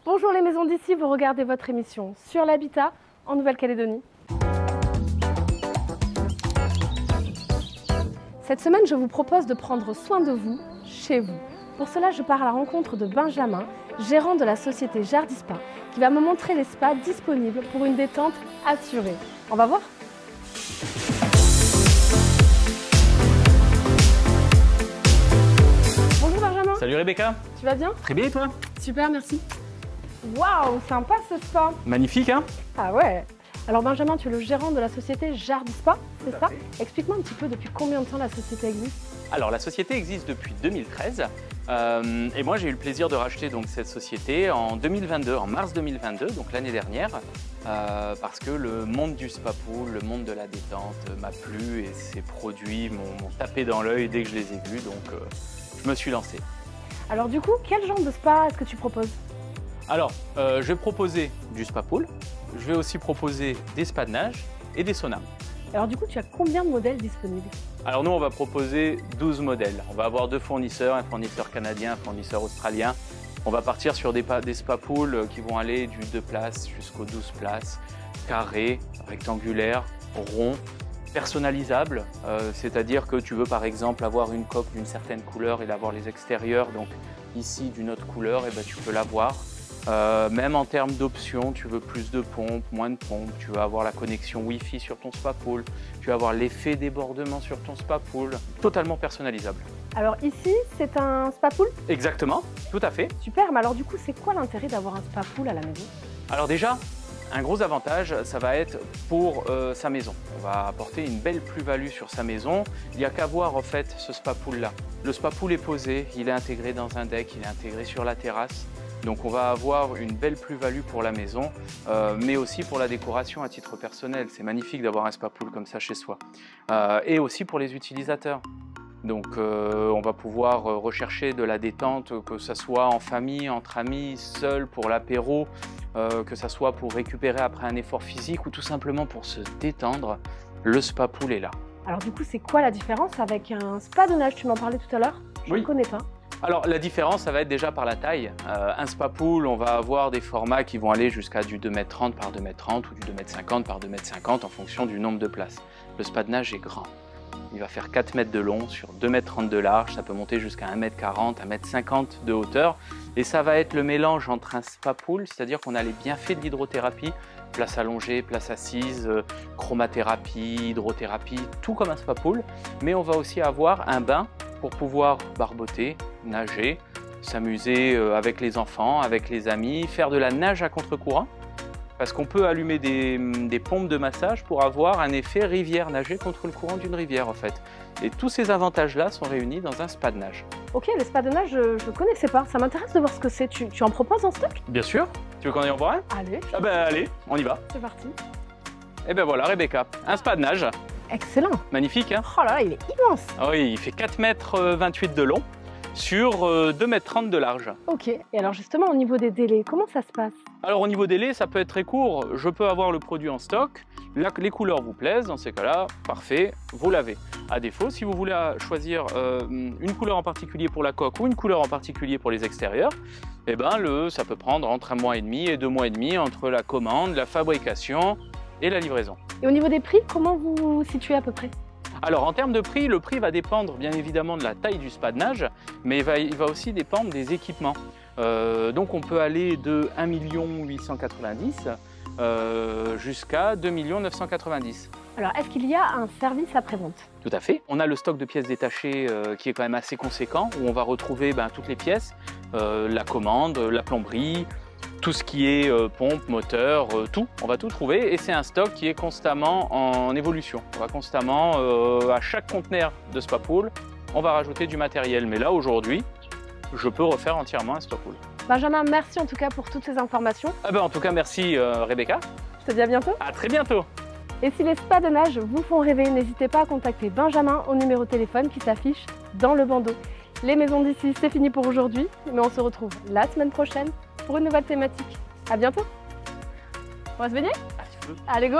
Bonjour les maisons d'ici, vous regardez votre émission sur l'habitat en Nouvelle-Calédonie. Cette semaine, je vous propose de prendre soin de vous, chez vous. Pour cela, je pars à la rencontre de Benjamin, gérant de la société Jardispa, qui va me montrer les spas disponibles pour une détente assurée. On va voir. Bonjour Benjamin. Salut Rebecca. Tu vas bien? Très bien et toi? Super, merci. Waouh, sympa ce spa. Magnifique hein? Ah ouais. Alors Benjamin, tu es le gérant de la société Jardispa, c'est ça? Explique-moi un petit peu depuis combien de temps la société existe? Alors la société existe depuis 2013 et moi j'ai eu le plaisir de racheter donc cette société en 2022, en mars 2022, donc l'année dernière, parce que le monde du spa pool, le monde de la détente m'a plu et ces produits m'ont tapé dans l'œil dès que je les ai vus, donc je me suis lancé. Alors du coup, quel genre de spa est-ce que tu proposes? Alors je vais proposer du spa pool, je vais aussi proposer des spas de nage et des saunas. Alors du coup, tu as combien de modèles disponibles? Alors nous, on va proposer 12 modèles. On va avoir deux fournisseurs, un fournisseur canadien, un fournisseur australien. On va partir sur des spa pools qui vont aller du 2 places jusqu'aux 12 places, carrés, rectangulaires, ronds, personnalisables. C'est-à-dire que tu veux par exemple avoir une coque d'une certaine couleur et l'avoir les extérieurs, donc ici d'une autre couleur, et ben, tu peux l'avoir. Même en termes d'options, tu veux plus de pompes, moins de pompes, tu veux avoir la connexion Wi-Fi sur ton spa pool, tu veux avoir l'effet débordement sur ton spa pool, totalement personnalisable. Alors ici, c'est un spa pool? Exactement, tout à fait. Super, mais alors du coup, c'est quoi l'intérêt d'avoir un spa pool à la maison? Alors déjà, un gros avantage, ça va être pour sa maison. On va apporter une belle plus-value sur sa maison. Il n'y a qu'à voir en fait ce spa pool là. Le spa pool est posé, il est intégré dans un deck, il est intégré sur la terrasse. Donc on va avoir une belle plus-value pour la maison, mais aussi pour la décoration à titre personnel. C'est magnifique d'avoir un spa pool comme ça chez soi. Et aussi pour les utilisateurs. Donc on va pouvoir rechercher de la détente, que ce soit en famille, entre amis, seul, pour l'apéro, que ce soit pour récupérer après un effort physique ou tout simplement pour se détendre. Le spa pool est là. Alors du coup, c'est quoi la différence avec un spa de nage? Tu m'en parlais tout à l'heure, je ne connais pas. Alors la différence, ça va être déjà par la taille. Un spa pool, on va avoir des formats qui vont aller jusqu'à du 2,30 m par 2,30 m ou du 2,50 m par 2,50 m en fonction du nombre de places. Le spa de nage est grand. Il va faire 4 mètres de long sur 2,30 m de large, ça peut monter jusqu'à 1,40 m, 1,50 m de hauteur. Et ça va être le mélange entre un spa pool, c'est-à-dire qu'on a les bienfaits de l'hydrothérapie, place allongée, place assise, chromathérapie, hydrothérapie, tout comme un spa pool. Mais on va aussi avoir un bain pour pouvoir barboter, nager, s'amuser avec les enfants, avec les amis, faire de la nage à contre-courant. Parce qu'on peut allumer des pompes de massage pour avoir un effet rivière, nager contre le courant d'une rivière en fait. Et tous ces avantages-là sont réunis dans un spa de nage. Ok, le spa de nage, je ne connaissais pas. Ça m'intéresse de voir ce que c'est. Tu en proposes en stock? Bien sûr. Tu veux qu'on aille en voir un? Allez. Ah ben allez, on y va. C'est parti. Et ben voilà Rebecca, un spa de nage. Excellent. Magnifique hein? Oh là là, il est immense. Ah oui, il fait 4,28 m de long sur 2,30 m de large. Ok, et alors justement au niveau des délais, comment ça se passe? Alors au niveau délai, ça peut être très court. Je peux avoir le produit en stock, les couleurs vous plaisent, dans ces cas-là, parfait, vous l'avez. À défaut, si vous voulez choisir une couleur en particulier pour la coque ou une couleur en particulier pour les extérieurs, eh ben, ça peut prendre entre 1 mois et demi et 2 mois et demi entre la commande, la fabrication et la livraison. Et au niveau des prix, comment vous vous situez à peu près? Alors en termes de prix, le prix va dépendre bien évidemment de la taille du spa de nage, mais il va aussi dépendre des équipements. Donc on peut aller de 1 890 000 jusqu'à 2 990 000. Alors est-ce qu'il y a un service après-vente? Tout à fait. On a le stock de pièces détachées qui est quand même assez conséquent, où on va retrouver toutes les pièces, la commande, la plomberie, tout ce qui est pompe, moteur, tout, on va tout trouver et c'est un stock qui est constamment en évolution. On va constamment, à chaque conteneur de spa pool, on va rajouter du matériel. Mais là aujourd'hui, je peux refaire entièrement un spa pool. Benjamin, merci en tout cas pour toutes ces informations. En tout cas, merci Rebecca. Je te dis à bientôt. À très bientôt. Et si les spas de nage vous font rêver, n'hésitez pas à contacter Benjamin au numéro de téléphone qui s'affiche dans le bandeau. Les maisons d'ici, c'est fini pour aujourd'hui, mais on se retrouve la semaine prochaine pour une nouvelle thématique. À bientôt. On va se baigner? Allez, go.